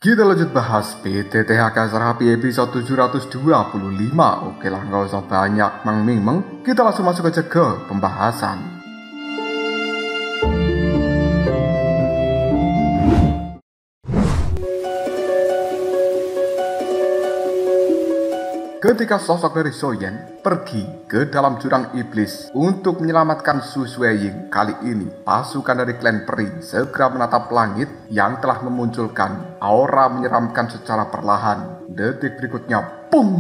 Kita lanjut bahas PTTHK Serapi episode 725. Oke lah, nggak usah banyak meng-ming-meng. Kita langsung masuk aja ke pembahasan. Ketika sosok dari Soyen pergi ke dalam jurang iblis untuk menyelamatkan Su Sueying, kali ini pasukan dari klan peri segera menatap langit yang telah memunculkan aura menyeramkan secara perlahan. Detik berikutnya, pung!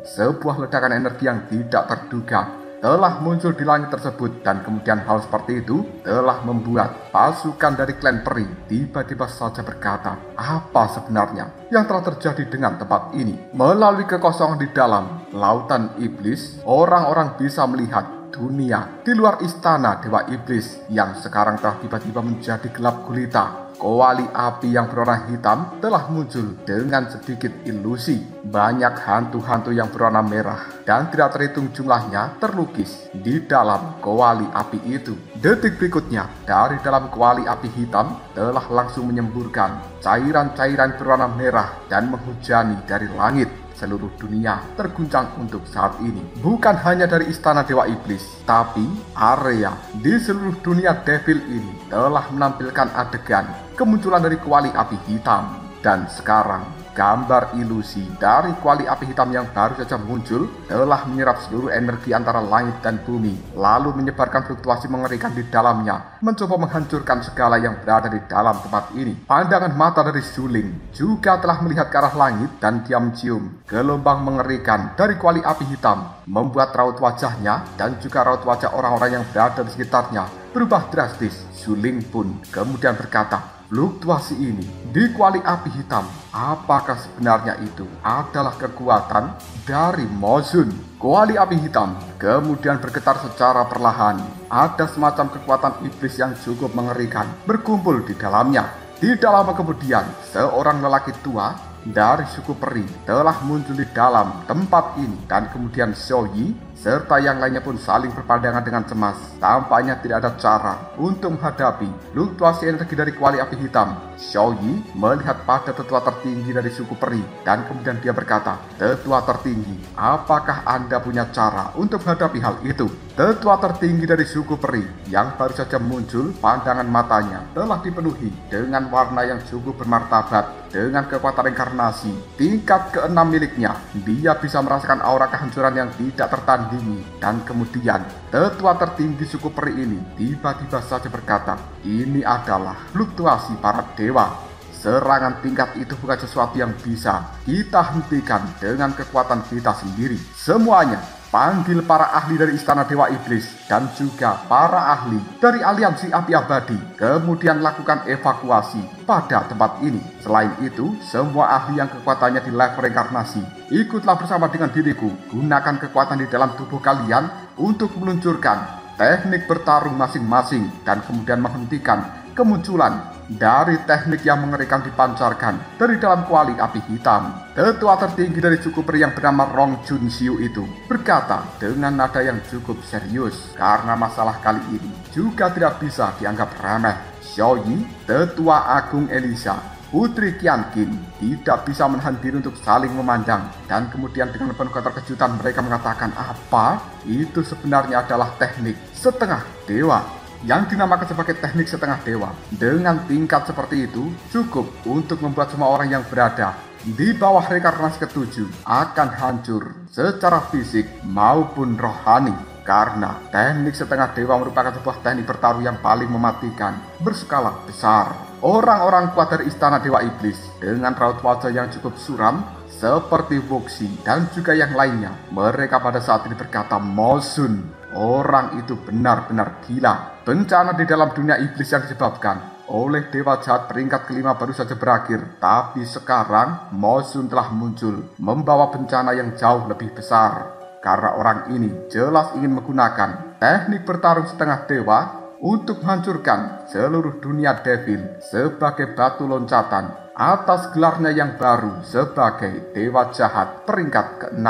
Sebuah ledakan energi yang tidak terduga telah muncul di langit tersebut, dan kemudian hal seperti itu telah membuat pasukan dari klan peri tiba-tiba saja berkata, apa sebenarnya yang telah terjadi dengan tempat ini? Melalui kekosongan di dalam lautan iblis, orang-orang bisa melihat dunia di luar istana Dewa Iblis yang sekarang telah tiba-tiba menjadi gelap gulita. Kuali api yang berwarna hitam telah muncul dengan sedikit ilusi. Banyak hantu-hantu yang berwarna merah dan tidak terhitung jumlahnya terlukis di dalam kuali api itu. Detik berikutnya, dari dalam kuali api hitam telah langsung menyemburkan cairan-cairan berwarna merah dan menghujani dari langit. Seluruh dunia terguncang untuk saat ini. Bukan hanya dari istana Dewa Iblis, tapi area di seluruh dunia devil ini telah menampilkan adegan kemunculan dari kuali api hitam. Dan sekarang gambar ilusi dari kuali api hitam yang baru saja muncul telah menyerap seluruh energi antara langit dan bumi, lalu menyebarkan fluktuasi mengerikan di dalamnya, mencoba menghancurkan segala yang berada di dalam tempat ini. Pandangan mata dari Suling juga telah melihat ke arah langit dan dia mencium gelombang mengerikan dari kuali api hitam, membuat raut wajahnya dan juga raut wajah orang-orang yang berada di sekitarnya berubah drastis. Suling pun kemudian berkata, fluktuasi ini di kuali api hitam, apakah sebenarnya itu adalah kekuatan dari Mozun? Kuali api hitam kemudian bergetar secara perlahan. Ada semacam kekuatan iblis yang cukup mengerikan berkumpul di dalamnya. Tidak lama kemudian, seorang lelaki tua dari suku peri telah muncul di dalam tempat ini, dan kemudian Xiaoyi serta yang lainnya pun saling berpandangan dengan cemas. Tampaknya tidak ada cara untuk menghadapi fluktuasi energi dari kuali api hitam. Xiaoyi melihat pada tetua tertinggi dari suku peri dan kemudian dia berkata, tetua tertinggi, apakah Anda punya cara untuk menghadapi hal itu? Tetua tertinggi dari suku peri yang baru saja muncul, pandangan matanya telah dipenuhi dengan warna yang cukup bermartabat. Dengan kekuatan reinkarnasi tingkat ke-6 miliknya, dia bisa merasakan aura kehancuran yang tidak tertandingi. Dan kemudian tetua tertinggi suku peri ini tiba-tiba saja berkata, ini adalah fluktuasi para dewa. Serangan tingkat itu bukan sesuatu yang bisa kita hentikan dengan kekuatan kita sendiri. Semuanya panggil para ahli dari istana Dewa Iblis dan juga para ahli dari aliansi api abadi. Kemudian lakukan evakuasi pada tempat ini. Selain itu, semua ahli yang kekuatannya di level reinkarnasi, ikutlah bersama dengan diriku. Gunakan kekuatan di dalam tubuh kalian untuk meluncurkan teknik bertarung masing-masing dan kemudian menghentikan kemunculan dari teknik yang mengerikan dipancarkan dari dalam kuali api hitam. Tetua tertinggi dari suku peri yang bernama Rong Jun Xiu itu berkata dengan nada yang cukup serius, karena masalah kali ini juga tidak bisa dianggap remeh. Xiaoyi, tetua agung Elisa, Putri Qianqin tidak bisa menahan diri untuk saling memandang, dan kemudian dengan penuh keterkejutan mereka mengatakan, apa itu sebenarnya adalah teknik setengah dewa yang dinamakan sebagai teknik setengah dewa. Dengan tingkat seperti itu cukup untuk membuat semua orang yang berada di bawah reinkarnasi ke-7 akan hancur secara fisik maupun rohani, karena teknik setengah dewa merupakan sebuah teknik bertarung yang paling mematikan berskala besar. Orang-orang kuat dari istana Dewa Iblis dengan raut wajah yang cukup suram seperti Wuxi dan juga yang lainnya, mereka pada saat ini berkata, Mozun, orang itu benar-benar gila. Bencana di dalam dunia iblis yang disebabkan oleh dewa jahat peringkat ke-5 baru saja berakhir, tapi sekarang Mozun telah muncul membawa bencana yang jauh lebih besar, karena orang ini jelas ingin menggunakan teknik bertarung setengah dewa untuk menghancurkan seluruh dunia devil sebagai batu loncatan atas gelarnya yang baru sebagai dewa jahat peringkat ke-6.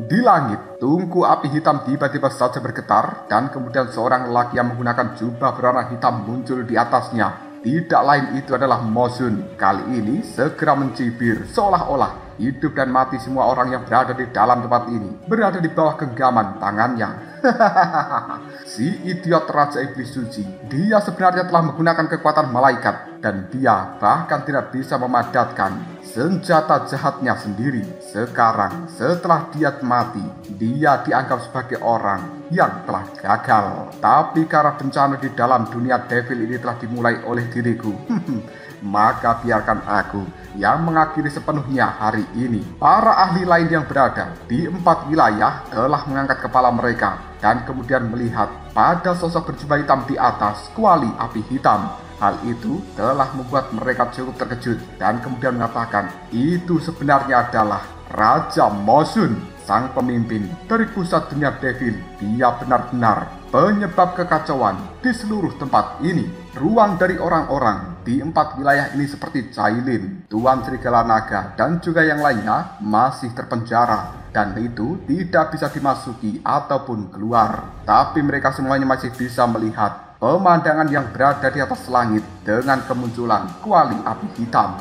Di langit, tungku api hitam tiba-tiba saja bergetar dan kemudian seorang lelaki yang menggunakan jubah berwarna hitam muncul di atasnya. tidak lain itu adalah Mosun. Kali ini segera mencibir seolah-olah hidup dan mati semua orang yang berada di dalam tempat ini berada di bawah genggaman tangannya. Si idiot Raja Iblis Suci, dia sebenarnya telah menggunakan kekuatan malaikat dan dia bahkan tidak bisa memadatkan senjata jahatnya sendiri. Sekarang setelah dia mati, dia dianggap sebagai orang yang telah gagal. Tapi karena bencana di dalam dunia devil ini telah dimulai oleh diriku, maka biarkan aku yang mengakhiri sepenuhnya hari ini. Para ahli lain yang berada di 4 wilayah telah mengangkat kepala mereka dan kemudian melihat pada sosok berjubah hitam di atas kuali api hitam. Hal itu telah membuat mereka cukup terkejut dan kemudian mengatakan itu sebenarnya adalah Raja Mosun, sang pemimpin dari pusat dunia devil. Dia benar-benar penyebab kekacauan di seluruh tempat ini. Ruang dari orang-orang di 4 wilayah ini seperti Cailin, Tuan Serigala Naga, dan juga yang lainnya masih terpenjara. Dan itu tidak bisa dimasuki ataupun keluar. Tapi mereka semuanya masih bisa melihat pemandangan yang berada di atas langit dengan kemunculan kuali api hitam.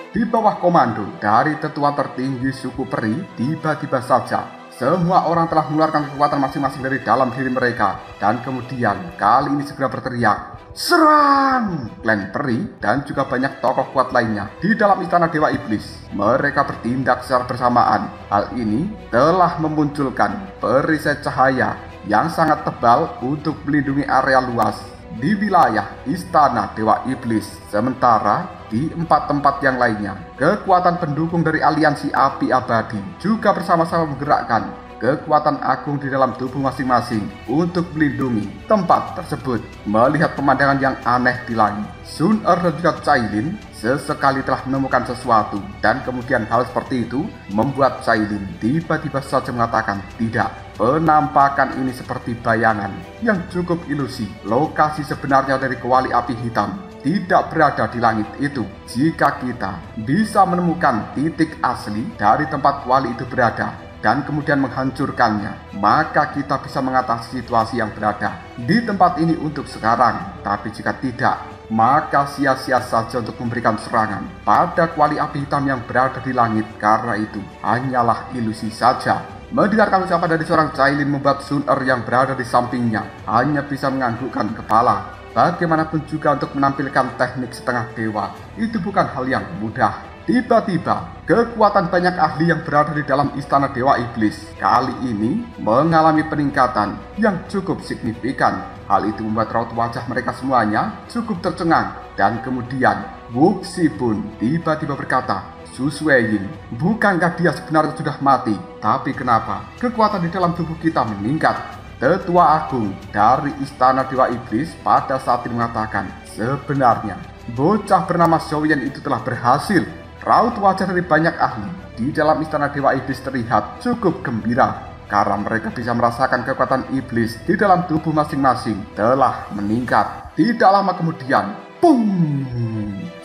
Di bawah komando dari tetua tertinggi suku peri, tiba-tiba saja semua orang telah mengeluarkan kekuatan masing-masing dari dalam diri mereka. Dan kemudian kali ini segera berteriak, "Serang!" Klan peri dan juga banyak tokoh kuat lainnya di dalam istana Dewa Iblis. Mereka bertindak secara bersamaan. Hal ini telah memunculkan perisai cahaya yang sangat tebal untuk melindungi area luas di wilayah istana Dewa Iblis. Sementara di 4 tempat yang lainnya, kekuatan pendukung dari aliansi api abadi juga bersama-sama menggerakkan kekuatan agung di dalam tubuh masing-masing untuk melindungi tempat tersebut. Melihat pemandangan yang aneh di langit, Sun Er dan juga Cailin sesekali telah menemukan sesuatu, dan kemudian hal seperti itu membuat Cailin tiba-tiba saja mengatakan tidak. Penampakan ini seperti bayangan yang cukup ilusi. Lokasi sebenarnya dari kuali api hitam tidak berada di langit itu. Jika kita bisa menemukan titik asli dari tempat kuali itu berada dan kemudian menghancurkannya, maka kita bisa mengatasi situasi yang berada di tempat ini untuk sekarang. Tapi jika tidak, maka sia-sia saja untuk memberikan serangan pada kuali api hitam yang berada di langit, karena itu hanyalah ilusi saja. Mendengarkan ucapan dari seorang Cailin membuat Sun Er yang berada di sampingnya hanya bisa menganggukkan kepala. Bagaimanapun juga untuk menampilkan teknik setengah dewa itu bukan hal yang mudah. Tiba-tiba kekuatan banyak ahli yang berada di dalam istana Dewa Iblis kali ini mengalami peningkatan yang cukup signifikan. Hal itu membuat raut wajah mereka semuanya cukup tercengang. Dan kemudian Wuxi pun tiba-tiba berkata, Su Sueyin, bukankah dia sebenarnya sudah mati? Tapi kenapa kekuatan di dalam tubuh kita meningkat? Tetua Agung dari Istana Dewa Iblis pada saat ini mengatakan, sebenarnya bocah bernama Xiaoyan itu telah berhasil. Raut wajah dari banyak ahli di dalam Istana Dewa Iblis terlihat cukup gembira karena mereka bisa merasakan kekuatan iblis di dalam tubuh masing-masing telah meningkat. Tidak lama kemudian, pung!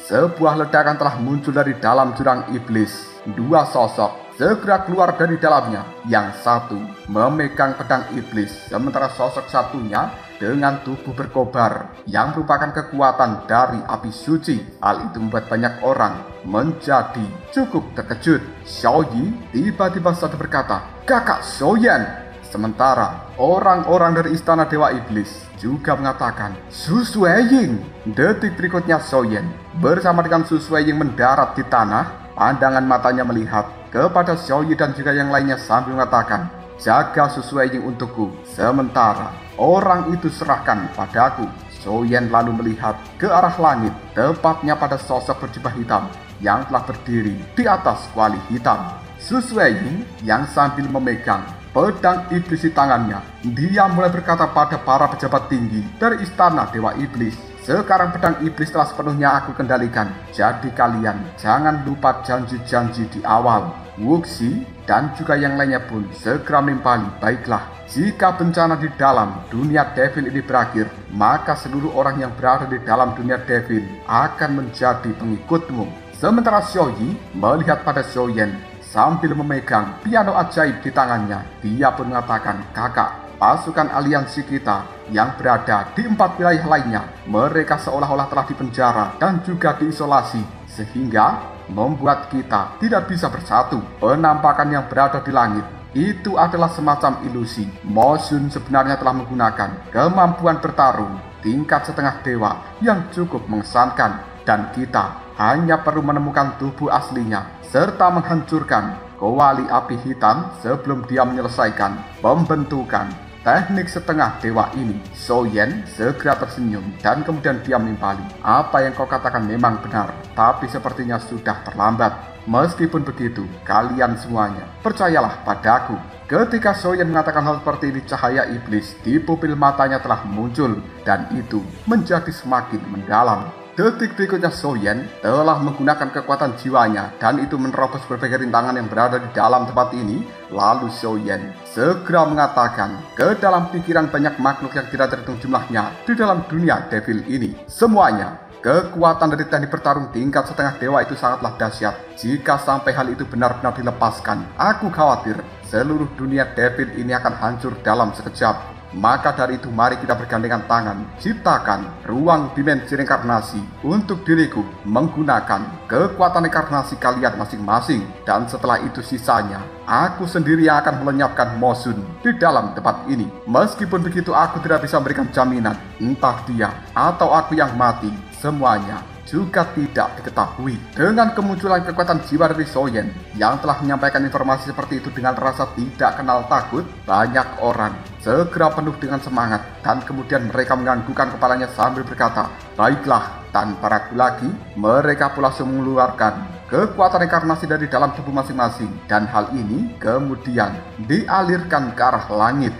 Sebuah ledakan telah muncul dari dalam jurang iblis. 2 sosok segera keluar dari dalamnya. Yang satu memegang pedang iblis, sementara sosok satunya dengan tubuh berkobar yang merupakan kekuatan dari api suci. Hal itu membuat banyak orang menjadi cukup terkejut. Xiaoyi tiba-tiba saja berkata, "Kakak Xiaoyan." Sementara orang-orang dari Istana Dewa Iblis juga mengatakan, "Su Sueyin." Detik berikutnya Xiaoyan bersama dengan Su Sueyin mendarat di tanah. Pandangan matanya melihat kepada Xiaoyi dan juga yang lainnya sambil mengatakan, "Jaga Su Sueyin untukku, sementara orang itu serahkan padaku." Xiaoyan lalu melihat ke arah langit, tepatnya pada sosok berjubah hitam yang telah berdiri di atas kuali hitam. Su Sueyin yang sambil memegang pedang iblis di tangannya, dia mulai berkata pada para pejabat tinggi dari Istana Dewa Iblis, "Sekarang pedang iblis telah sepenuhnya aku kendalikan. Jadi kalian jangan lupa janji-janji di awal." Wuxi dan juga yang lainnya pun segera menimpali, "Baiklah, jika bencana di dalam dunia devil ini berakhir, maka seluruh orang yang berada di dalam dunia devil akan menjadi pengikutmu." Sementara Xiaoyi melihat pada Xiaoyan sambil memegang piano ajaib di tangannya. Dia pun mengatakan, "Kakak, pasukan aliansi kita yang berada di 4 wilayah lainnya, mereka seolah-olah telah dipenjara dan juga diisolasi, sehingga membuat kita tidak bisa bersatu. Penampakan yang berada di langit itu adalah semacam ilusi. Mo Xun sebenarnya telah menggunakan kemampuan bertarung tingkat setengah dewa yang cukup mengesankan, dan kita hanya perlu menemukan tubuh aslinya serta menghancurkan kuali api hitam sebelum dia menyelesaikan pembentukan teknik setengah dewa ini." Soyen segera tersenyum dan kemudian dia menimpali, "Apa yang kau katakan memang benar, tapi sepertinya sudah terlambat. Meskipun begitu, kalian semuanya, percayalah padaku." Ketika Soyen mengatakan hal seperti ini, cahaya iblis di pupil matanya telah muncul, dan itu menjadi semakin mendalam. Detik berikutnya Soyen telah menggunakan kekuatan jiwanya, dan itu menerobos berbagai rintangan yang berada di dalam tempat ini. Lalu Soyen segera mengatakan, ke dalam pikiran banyak makhluk yang tidak terhitung jumlahnya di dalam dunia devil ini, semuanya, kekuatan dari teknik bertarung tingkat setengah dewa itu sangatlah dahsyat. Jika sampai hal itu benar-benar dilepaskan, aku khawatir seluruh dunia devil ini akan hancur dalam sekejap. Maka dari itu mari kita bergandengan tangan, ciptakan ruang dimensi reinkarnasi untuk diriku menggunakan kekuatan reinkarnasi kalian masing-masing. Dan setelah itu sisanya, aku sendiri yang akan melenyapkan Mo Xun di dalam tempat ini. Meskipun begitu, aku tidak bisa memberikan jaminan, entah dia atau aku yang mati, semuanya juga tidak diketahui. Dengan kemunculan kekuatan jiwa dari Soyen yang telah menyampaikan informasi seperti itu dengan rasa tidak kenal takut, banyak orang segera penuh dengan semangat, dan kemudian mereka menganggukkan kepalanya sambil berkata, "Baiklah." Tanpa ragu lagi, mereka pun langsung mengeluarkan kekuatan reinkarnasi dari dalam tubuh masing-masing, dan hal ini kemudian dialirkan ke arah langit.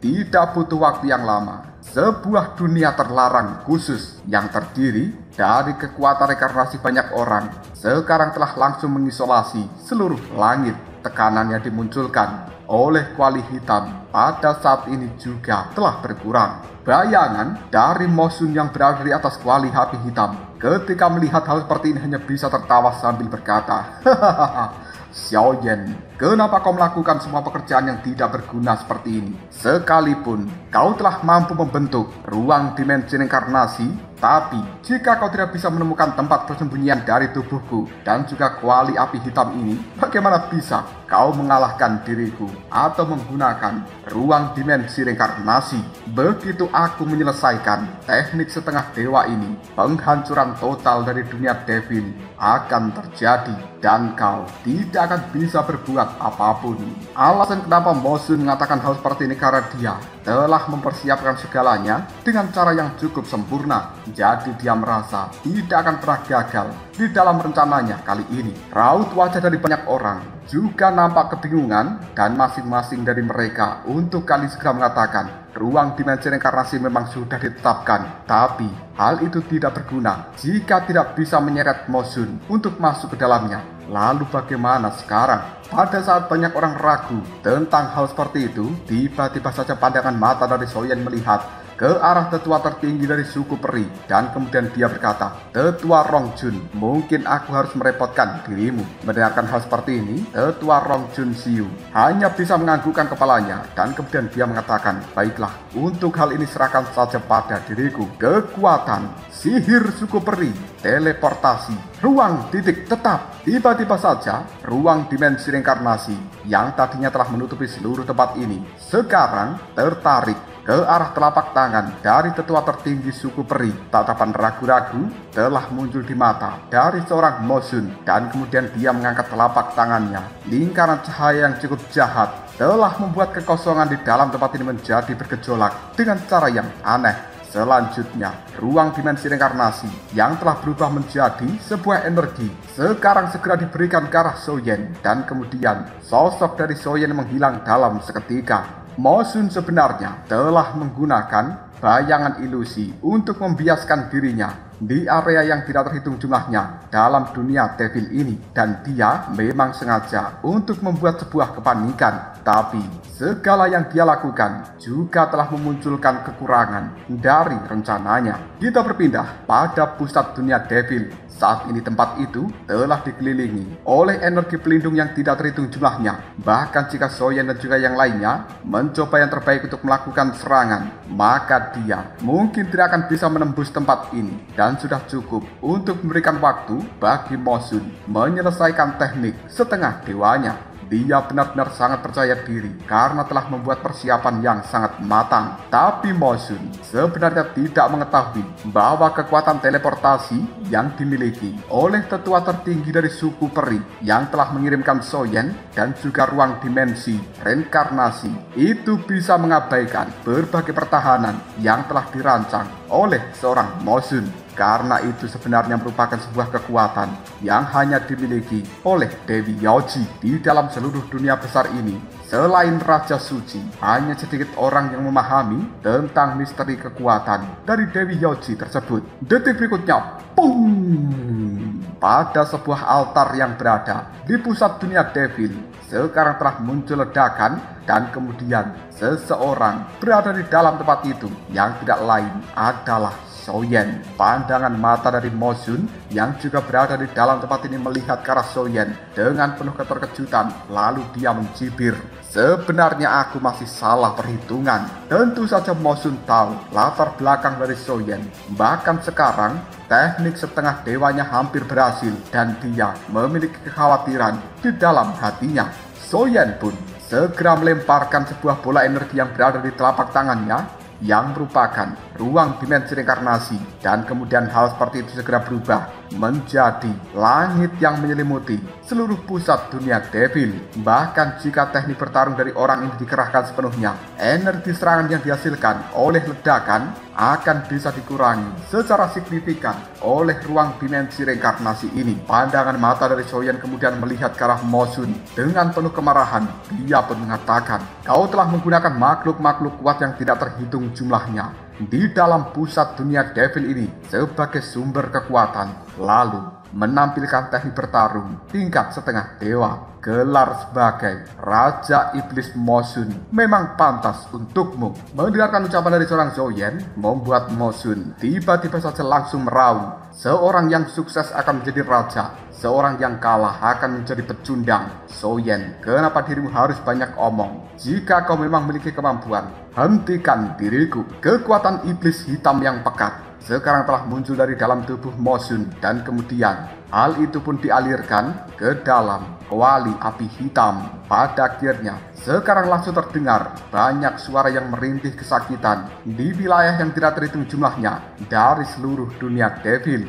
Tidak butuh waktu yang lama, sebuah dunia terlarang khusus yang terdiri dari kekuatan reinkarnasi banyak orang sekarang telah langsung mengisolasi seluruh langit. Tekanan yang dimunculkan oleh kuali hitam pada saat ini juga telah berkurang. Bayangan dari Mo Xun yang berada di atas kuali api hitam ketika melihat hal seperti ini hanya bisa tertawa sambil berkata, "Hahaha, Xiaoyan, kenapa kau melakukan semua pekerjaan yang tidak berguna seperti ini? Sekalipun kau telah mampu membentuk ruang dimensi reinkarnasi, tapi jika kau tidak bisa menemukan tempat persembunyian dari tubuhku dan juga kuali api hitam ini, bagaimana bisa kau mengalahkan diriku atau menggunakan ruang dimensi reinkarnasi? Begitu aku menyelesaikan teknik setengah dewa ini, penghancuran total dari dunia devil akan terjadi dan kau tidak akan bisa berbuat apapun." Alasan kenapa Mo Xun mengatakan hal seperti ini karena dia telah mempersiapkan segalanya dengan cara yang cukup sempurna. Jadi dia merasa tidak akan pernah gagal di dalam rencananya kali ini. Raut wajah dari banyak orang juga nampak kebingungan, dan masing-masing dari mereka untuk kali segera mengatakan, ruang dimensi reinkarnasi memang sudah ditetapkan, tapi hal itu tidak berguna jika tidak bisa menyeret Mo Xun untuk masuk ke dalamnya. Lalu bagaimana sekarang? Pada saat banyak orang ragu tentang hal seperti itu, tiba-tiba saja pandangan mata dari Soyen melihat ke arah tetua tertinggi dari suku peri, dan kemudian dia berkata, "Tetua Rongjun, mungkin aku harus merepotkan dirimu." Mendengarkan hal seperti ini, Tetua Rongjun Xiu hanya bisa menganggukkan kepalanya, dan kemudian dia mengatakan, "Baiklah, untuk hal ini serahkan saja pada diriku." Kekuatan sihir suku peri, teleportasi, ruang titik tetap. Tiba-tiba saja ruang dimensi reinkarnasi yang tadinya telah menutupi seluruh tempat ini sekarang tertarik ke arah telapak tangan dari tetua tertinggi suku peri. Tatapan ragu-ragu telah muncul di mata dari seorang Mo Xun, dan kemudian dia mengangkat telapak tangannya. Lingkaran cahaya yang cukup jahat telah membuat kekosongan di dalam tempat ini menjadi bergejolak dengan cara yang aneh. Selanjutnya, ruang dimensi reinkarnasi yang telah berubah menjadi sebuah energi sekarang segera diberikan ke arah Soyen, dan kemudian sosok dari Soyen menghilang dalam seketika. Mo Xun sebenarnya telah menggunakan bayangan ilusi untuk membiaskan dirinya di area yang tidak terhitung jumlahnya dalam dunia devil ini, dan dia memang sengaja untuk membuat sebuah kepanikan Tapi segala yang dia lakukan juga telah memunculkan kekurangan dari rencananya. Kita berpindah pada pusat dunia Devil. Saat ini tempat itu telah dikelilingi oleh energi pelindung yang tidak terhitung jumlahnya. Bahkan jika Soyen dan juga yang lainnya mencoba yang terbaik untuk melakukan serangan, maka dia mungkin tidak akan bisa menembus tempat ini. Dan sudah cukup untuk memberikan waktu bagi Mosun menyelesaikan teknik setengah dewanya. Dia benar-benar sangat percaya diri karena telah membuat persiapan yang sangat matang. Tapi Mosun sebenarnya tidak mengetahui bahwa kekuatan teleportasi yang dimiliki oleh tetua tertinggi dari suku peri yang telah mengirimkan Soyen dan juga ruang dimensi reinkarnasi itu bisa mengabaikan berbagai pertahanan yang telah dirancang oleh seorang Mosun. Karena itu sebenarnya merupakan sebuah kekuatan yang hanya dimiliki oleh Dewi Yaoji di dalam seluruh dunia besar ini. Selain Raja Suci, hanya sedikit orang yang memahami tentang misteri kekuatan dari Dewi Yaoji tersebut. Detik berikutnya, pung! Pada sebuah altar yang berada di pusat dunia Devil, sekarang telah muncul ledakan dan kemudian seseorang berada di dalam tempat itu yang tidak lain adalah Soyen. Pandangan mata dari Mosun yang juga berada di dalam tempat ini melihat ke arah Soyen dengan penuh keterkejutan, lalu dia mencibir. Sebenarnya aku masih salah perhitungan. Tentu saja Mosun tahu latar belakang dari Soyen. Bahkan sekarang teknik setengah dewanya hampir berhasil dan dia memiliki kekhawatiran di dalam hatinya. Soyen pun segera melemparkan sebuah bola energi yang berada di telapak tangannya yang merupakan ruang dimensi reinkarnasi, dan kemudian hal seperti itu segera berubah menjadi langit yang menyelimuti seluruh pusat dunia Devil. Bahkan jika teknik bertarung dari orang ini dikerahkan sepenuhnya, energi serangan yang dihasilkan oleh ledakan akan bisa dikurangi secara signifikan oleh ruang dimensi reinkarnasi ini. Pandangan mata dari Soyen kemudian melihat ke arah Mosun dengan penuh kemarahan. Dia pun mengatakan, "Kau telah menggunakan makhluk-makhluk kuat yang tidak terhitung jumlahnya di dalam pusat dunia Devil ini sebagai sumber kekuatan, lalu menampilkan teknik bertarung tingkat setengah dewa. Gelar sebagai Raja Iblis Mosun memang pantas untukmu." Mendengarkan ucapan dari seorang Soyen membuat Mosun tiba-tiba saja langsung meraung. Seorang yang sukses akan menjadi raja, seorang yang kalah akan menjadi pecundang. Soyen, kenapa dirimu harus banyak omong? Jika kau memang memiliki kemampuan, hentikan diriku. Kekuatan iblis hitam yang pekat sekarang telah muncul dari dalam tubuh Mosun, dan kemudian hal itu pun dialirkan ke dalam kuali api hitam. Pada akhirnya sekarang langsung terdengar banyak suara yang merintih kesakitan di wilayah yang tidak terhitung jumlahnya dari seluruh dunia Devil.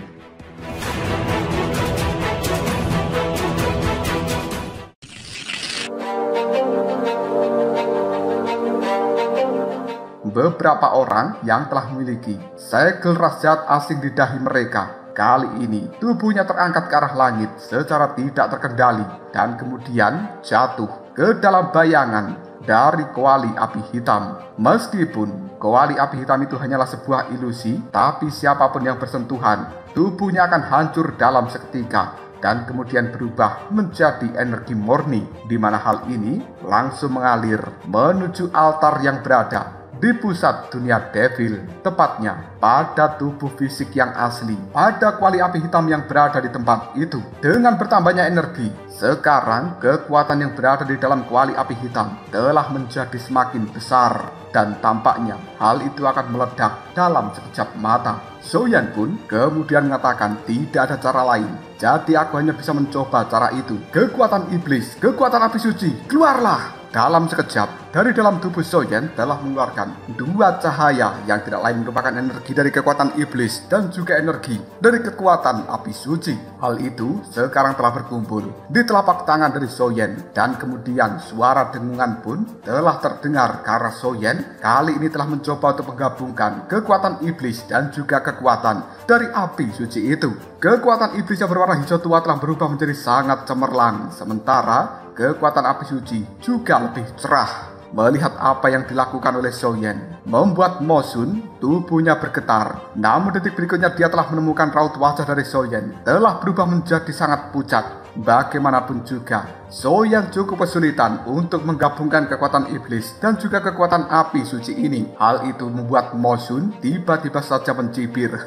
Beberapa orang yang telah memiliki segel rasyat asing di dahi mereka, kali ini tubuhnya terangkat ke arah langit secara tidak terkendali dan kemudian jatuh ke dalam bayangan dari kuali api hitam. Meskipun kuali api hitam itu hanyalah sebuah ilusi, tapi siapapun yang bersentuhan, tubuhnya akan hancur dalam seketika dan kemudian berubah menjadi energi murni, di mana hal ini langsung mengalir menuju altar yang berada di pusat dunia Devil, tepatnya pada tubuh fisik yang asli, pada kuali api hitam yang berada di tempat itu. Dengan bertambahnya energi, sekarang kekuatan yang berada di dalam kuali api hitam telah menjadi semakin besar, dan tampaknya hal itu akan meledak dalam sekejap mata. Soyen pun kemudian mengatakan tidak ada cara lain, jadi aku hanya bisa mencoba cara itu. Kekuatan iblis, kekuatan api suci, keluarlah! Dalam sekejap, dari dalam tubuh Soyen telah mengeluarkan dua cahaya yang tidak lain merupakan energi dari kekuatan iblis dan juga energi dari kekuatan api suci. Hal itu sekarang telah berkumpul di telapak tangan dari Soyen, dan kemudian suara dengungan pun telah terdengar karena Soyen kali ini telah mencoba untuk menggabungkan kekuatan iblis dan juga kekuatan dari api suci itu. Kekuatan iblis yang berwarna hijau tua telah berubah menjadi sangat cemerlang, sementara kekuatan api suci juga lebih cerah. Melihat apa yang dilakukan oleh Soyen membuat Mosun tubuhnya bergetar. Namun detik berikutnya dia telah menemukan raut wajah dari Soyen telah berubah menjadi sangat pucat. Bagaimanapun juga Soyan cukup kesulitan untuk menggabungkan kekuatan iblis dan juga kekuatan api suci ini. Hal itu membuat Mosun tiba-tiba saja mencibir.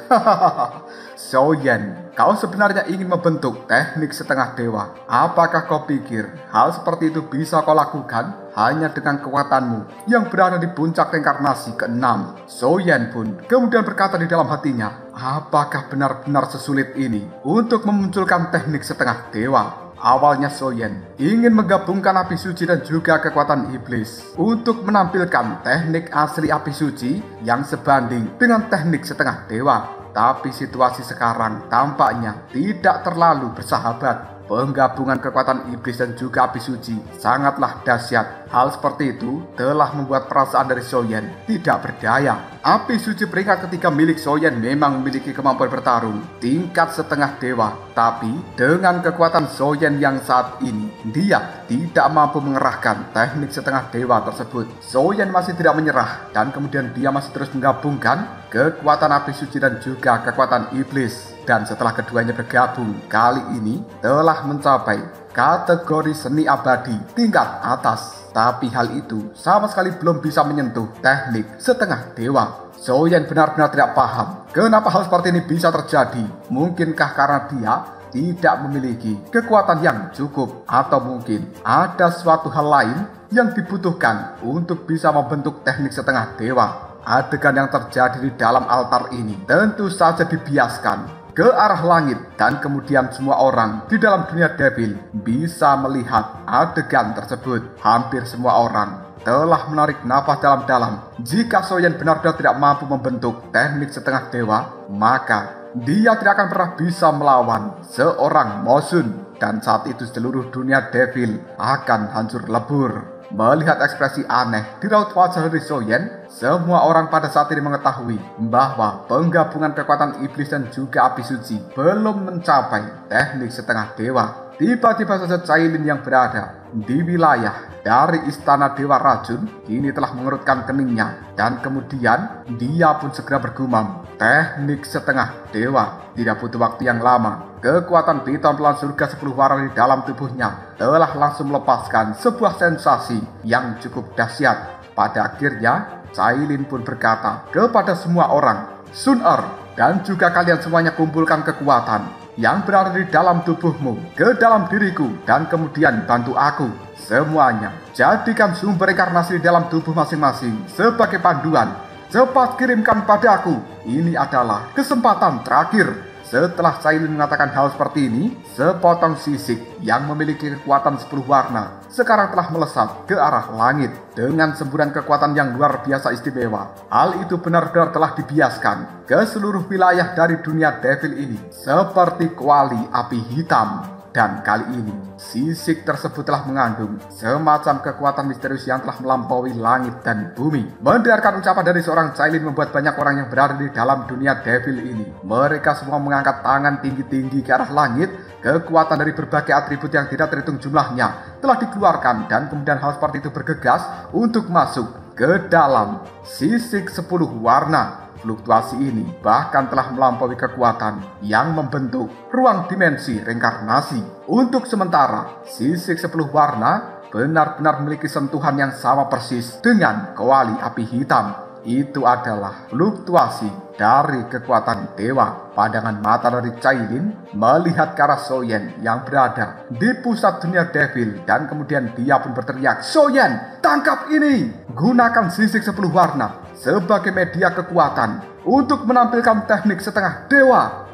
Soyan, kau sebenarnya ingin membentuk teknik setengah dewa. Apakah kau pikir hal seperti itu bisa kau lakukan hanya dengan kekuatanmu yang berada di puncak reinkarnasi ke-6? Soyan pun kemudian berkata di dalam hatinya, apakah benar-benar sesulit ini untuk memunculkan teknik setengah dewa? Awalnya Soyan ingin menggabungkan api suci dan juga kekuatan iblis untuk menampilkan teknik asli api suci yang sebanding dengan teknik setengah dewa. Tapi situasi sekarang tampaknya tidak terlalu bersahabat. Penggabungan kekuatan iblis dan juga api suci sangatlah dahsyat. Hal seperti itu telah membuat perasaan dari Soyan tidak berdaya. Api suci peringkat ketiga milik Soyan memang memiliki kemampuan bertarung tingkat setengah dewa. Tapi dengan kekuatan Soyan yang saat ini, dia tidak mampu mengerahkan teknik setengah dewa tersebut. Soyan masih tidak menyerah dan kemudian dia masih terus menggabungkan kekuatan api suci dan juga kekuatan iblis. Dan setelah keduanya bergabung, kali ini telah mencapai kategori seni abadi tingkat atas. Tapi hal itu sama sekali belum bisa menyentuh teknik setengah dewa. Soyan benar-benar tidak paham kenapa hal seperti ini bisa terjadi. Mungkinkah karena dia tidak memiliki kekuatan yang cukup, atau mungkin ada suatu hal lain yang dibutuhkan untuk bisa membentuk teknik setengah dewa. Adegan yang terjadi di dalam altar ini tentu saja dibiaskan ke arah langit dan kemudian semua orang di dalam dunia devil bisa melihat adegan tersebut. Hampir semua orang telah menarik nafas dalam-dalam. Jika Soyan benar-benar tidak mampu membentuk teknik setengah dewa, maka dia tidak akan pernah bisa melawan seorang Mosun, dan saat itu seluruh dunia devil akan hancur lebur. Melihat ekspresi aneh di raut wajah dari Soyan, semua orang pada saat ini mengetahui bahwa penggabungan kekuatan iblis dan juga api suci belum mencapai teknik setengah dewa. Tiba-tiba saja Cailin yang berada di wilayah dari istana Dewa Racun kini telah mengerutkan keningnya, dan kemudian dia pun segera bergumam, teknik setengah dewa. Tidak butuh waktu yang lama, kekuatan piton pelan surga 10 warna di dalam tubuhnya telah langsung melepaskan sebuah sensasi yang cukup dahsyat. Pada akhirnya Cailin pun berkata kepada semua orang, Sun-er dan juga kalian semuanya kumpulkan kekuatan yang berada di dalam tubuhmu ke dalam diriku, dan kemudian bantu aku. Semuanya jadikan sumber reinkarnasi di dalam tubuh masing-masing sebagai panduan. Cepat kirimkan padaku. Ini adalah kesempatan terakhir. Setelah Cailin mengatakan hal seperti ini, sepotong sisik yang memiliki kekuatan 10 warna sekarang telah melesat ke arah langit dengan semburan kekuatan yang luar biasa istimewa. Hal itu benar-benar telah dibiaskan ke seluruh wilayah dari dunia devil ini seperti kuali api hitam. Dan kali ini sisik tersebut telah mengandung semacam kekuatan misterius yang telah melampaui langit dan bumi. Mendengarkan ucapan dari seorang Cailin membuat banyak orang yang berada di dalam dunia devil ini, mereka semua mengangkat tangan tinggi-tinggi ke arah langit. Kekuatan dari berbagai atribut yang tidak terhitung jumlahnya telah dikeluarkan, dan kemudian hal seperti itu bergegas untuk masuk ke dalam sisik 10 warna. Fluktuasi ini bahkan telah melampaui kekuatan yang membentuk ruang dimensi reinkarnasi. Untuk sementara, sisik 10 warna benar-benar memiliki sentuhan yang sama persis dengan kuali api hitam. Itu adalah fluktuasi dari kekuatan dewa. Pandangan mata dari Cailin melihat ke arah Soyan yang berada di pusat dunia devil, dan kemudian dia pun berteriak, Soyan, tangkap ini! Gunakan sisik 10 warna sebagai media kekuatan untuk menampilkan teknik setengah dewa.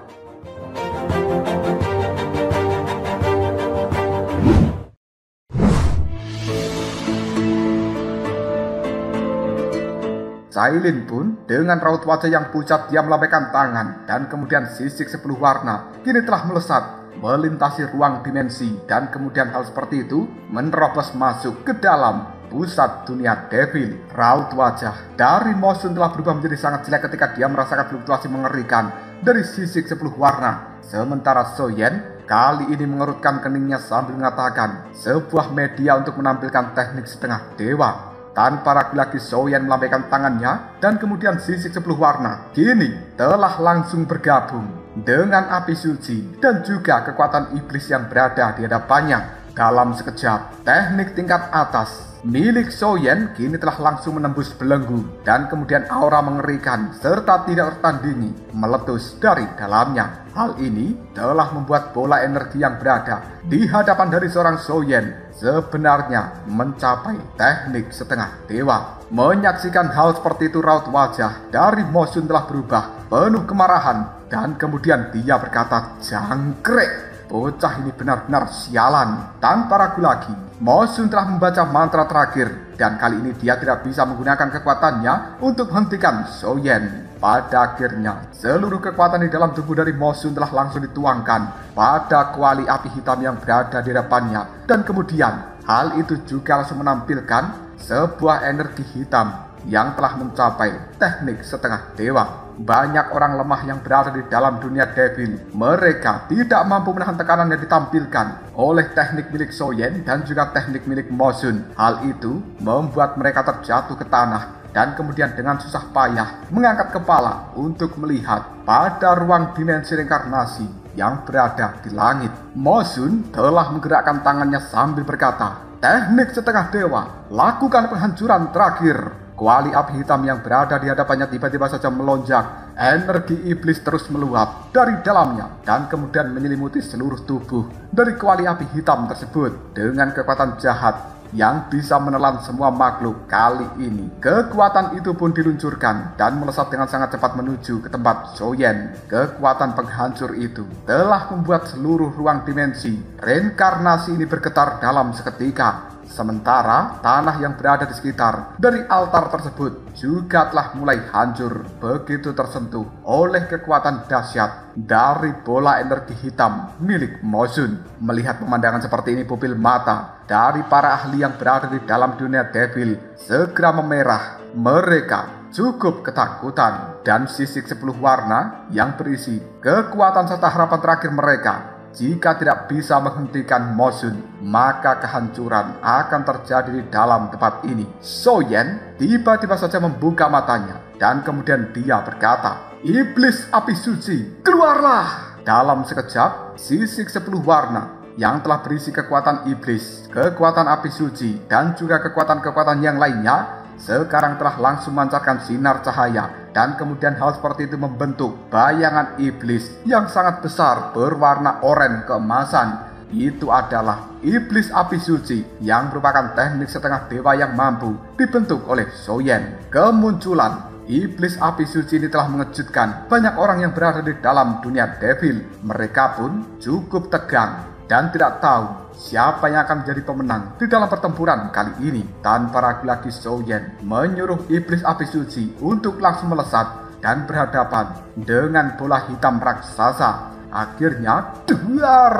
Cailin pun dengan raut wajah yang pucat dia melambaikan tangan, dan kemudian sisik 10 warna kini telah melesat melintasi ruang dimensi, dan kemudian hal seperti itu menerobos masuk ke dalam pusat dunia devil. Raut wajah dari Mosun telah berubah menjadi sangat jelek ketika dia merasakan fluktuasi mengerikan dari sisik 10 warna. Sementara Soyan kali ini mengerutkan keningnya sambil mengatakan sebuah media untuk menampilkan teknik setengah dewa. Tanpa ragu lagi Soyan melambaikan tangannya, dan kemudian sisik 10 warna kini telah langsung bergabung dengan api suci dan juga kekuatan iblis yang berada di hadapannya. Dalam sekejap, teknik tingkat atas milik Soyen kini telah langsung menembus belenggu dan kemudian aura mengerikan serta tidak tertandingi meletus dari dalamnya. Hal ini telah membuat bola energi yang berada di hadapan dari seorang Soyen sebenarnya mencapai teknik setengah dewa. Menyaksikan hal seperti itu, raut wajah dari Mosun telah berubah penuh kemarahan dan kemudian dia berkata, "Jangkrik! Bocah ini benar-benar sialan." Tanpa ragu lagi, Mosun telah membaca mantra terakhir dan kali ini dia tidak bisa menggunakan kekuatannya untuk menghentikan Soyen. Pada akhirnya, seluruh kekuatan di dalam tubuh dari Mosun telah langsung dituangkan pada kuali api hitam yang berada di depannya. Dan kemudian, hal itu juga langsung menampilkan sebuah energi hitam yang telah mencapai teknik setengah dewa. Banyak orang lemah yang berada di dalam dunia devil. Mereka tidak mampu menahan tekanan yang ditampilkan oleh teknik milik Soyen dan juga teknik milik Mosun. Hal itu membuat mereka terjatuh ke tanah dan kemudian dengan susah payah mengangkat kepala untuk melihat pada ruang dimensi reinkarnasi yang berada di langit. Mosun telah menggerakkan tangannya sambil berkata, "Teknik setengah dewa, lakukan penghancuran terakhir." Kuali api hitam yang berada di hadapannya tiba-tiba saja melonjak. Energi iblis terus meluap dari dalamnya dan kemudian menyelimuti seluruh tubuh dari kuali api hitam tersebut dengan kekuatan jahat yang bisa menelan semua makhluk. Kali ini kekuatan itu pun diluncurkan dan melesat dengan sangat cepat menuju ke tempat Soyen. Kekuatan penghancur itu telah membuat seluruh ruang dimensi reinkarnasi ini bergetar dalam seketika. Sementara tanah yang berada di sekitar dari altar tersebut juga telah mulai hancur begitu tersentuh oleh kekuatan dahsyat dari bola energi hitam milik Mosun. Melihat pemandangan seperti ini, pupil mata dari para ahli yang berada di dalam dunia devil segera memerah. Mereka cukup ketakutan dan sisik 10 warna yang berisi kekuatan serta harapan terakhir mereka. Jika tidak bisa menghentikan Mosun, maka kehancuran akan terjadi di dalam tempat ini. Soyen tiba-tiba saja membuka matanya dan kemudian dia berkata, "Iblis api suci, keluarlah!" Dalam sekejap, sisik 10 warna yang telah berisi kekuatan iblis, kekuatan api suci, dan juga kekuatan-kekuatan yang lainnya sekarang telah langsung memancarkan sinar cahaya dan kemudian hal seperti itu membentuk bayangan iblis yang sangat besar berwarna oranye keemasan. Itu adalah iblis api suci yang merupakan teknik setengah dewa yang mampu dibentuk oleh Soyen. Kemunculan iblis api suci ini telah mengejutkan banyak orang yang berada di dalam dunia devil. Mereka pun cukup tegang dan tidak tahu siapa yang akan menjadi pemenang di dalam pertempuran kali ini. Tanpa ragu lagi, Soyen menyuruh iblis api suci untuk langsung melesat dan berhadapan dengan bola hitam raksasa. Akhirnya, duar!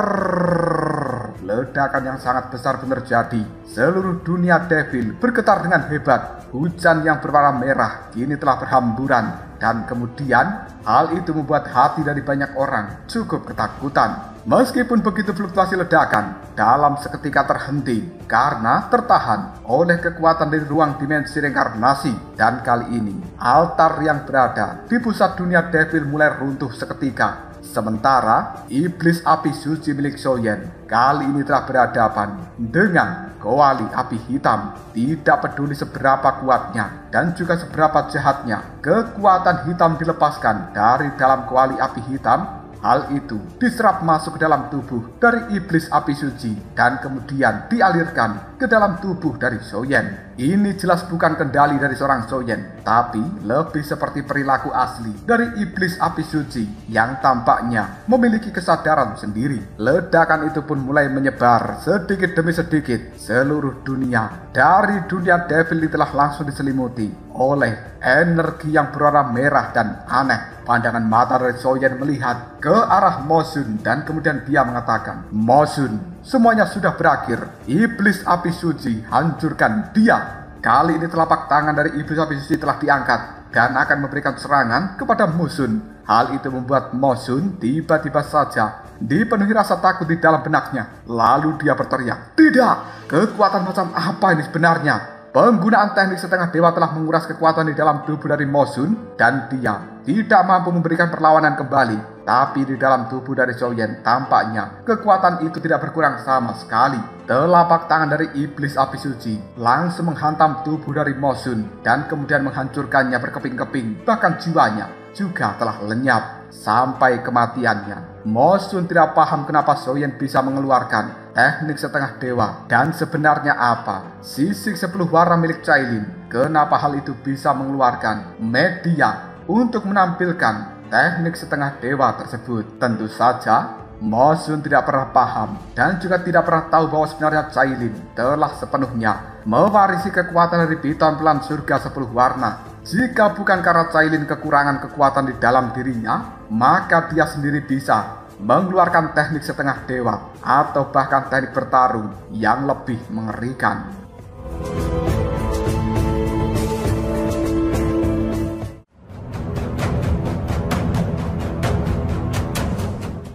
Ledakan yang sangat besar pun terjadi. Seluruh dunia devil bergetar dengan hebat. Hujan yang berwarna merah kini telah berhamburan. Dan kemudian hal itu membuat hati dari banyak orang cukup ketakutan. Meskipun begitu, fluktuasi ledakan dalam seketika terhenti karena tertahan oleh kekuatan dari ruang dimensi reinkarnasi. Dan kali ini altar yang berada di pusat dunia devil mulai runtuh seketika. Sementara iblis api suci milik Soyen kali ini telah berhadapan dengan kuali api hitam. Tidak peduli seberapa kuatnya dan juga seberapa jahatnya kekuatan hitam dilepaskan dari dalam kuali api hitam, hal itu diserap masuk ke dalam tubuh dari iblis api suci dan kemudian dialirkan ke dalam tubuh dari Soyen. Ini jelas bukan kendali dari seorang Soyen, tapi lebih seperti perilaku asli dari iblis api suci yang tampaknya memiliki kesadaran sendiri. Ledakan itu pun mulai menyebar sedikit demi sedikit seluruh dunia. Dari dunia devil telah langsung diselimuti oleh energi yang berwarna merah dan aneh. Pandangan mata dari Soyen melihat ke arah Mosun dan kemudian dia mengatakan, "Mosun, semuanya sudah berakhir. Iblis api suci, hancurkan dia." Kali ini telapak tangan dari iblis api suci telah diangkat dan akan memberikan serangan kepada Mosun. Hal itu membuat Mosun tiba-tiba saja dipenuhi rasa takut di dalam benaknya. Lalu dia berteriak, "Tidak! Kekuatan macam apa ini sebenarnya?" Penggunaan teknik setengah dewa telah menguras kekuatan di dalam tubuh dari Mosun dan dia tidak mampu memberikan perlawanan kembali. Tapi di dalam tubuh dari Zhou-Yen tampaknya kekuatan itu tidak berkurang sama sekali. Telapak tangan dari iblis api suci langsung menghantam tubuh dari Mo Xun dan kemudian menghancurkannya berkeping-keping. Bahkan jiwanya juga telah lenyap sampai kematiannya. Mo Xun tidak paham kenapa Zhou-Yen bisa mengeluarkan teknik setengah dewa dan sebenarnya apa sisik 10 warna milik Cailin. Kenapa hal itu bisa mengeluarkan media untuk menampilkan teknik setengah dewa tersebut. Tentu saja Mo Xun tidak pernah paham dan juga tidak pernah tahu bahwa sebenarnya Cailin telah sepenuhnya mewarisi kekuatan dari bintang pelan surga 10 warna. Jika bukan karena Cailin kekurangan kekuatan di dalam dirinya, maka dia sendiri bisa mengeluarkan teknik setengah dewa atau bahkan teknik bertarung yang lebih mengerikan.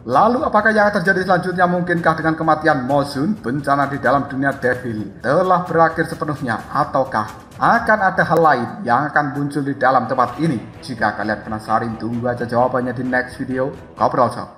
Lalu apakah yang terjadi selanjutnya? Mungkinkah dengan kematian Mo Xun, bencana di dalam dunia Devil telah berakhir sepenuhnya? Ataukah akan ada hal lain yang akan muncul di dalam tempat ini? Jika kalian penasaran, tunggu aja jawabannya di next video. Ngobrol Sob.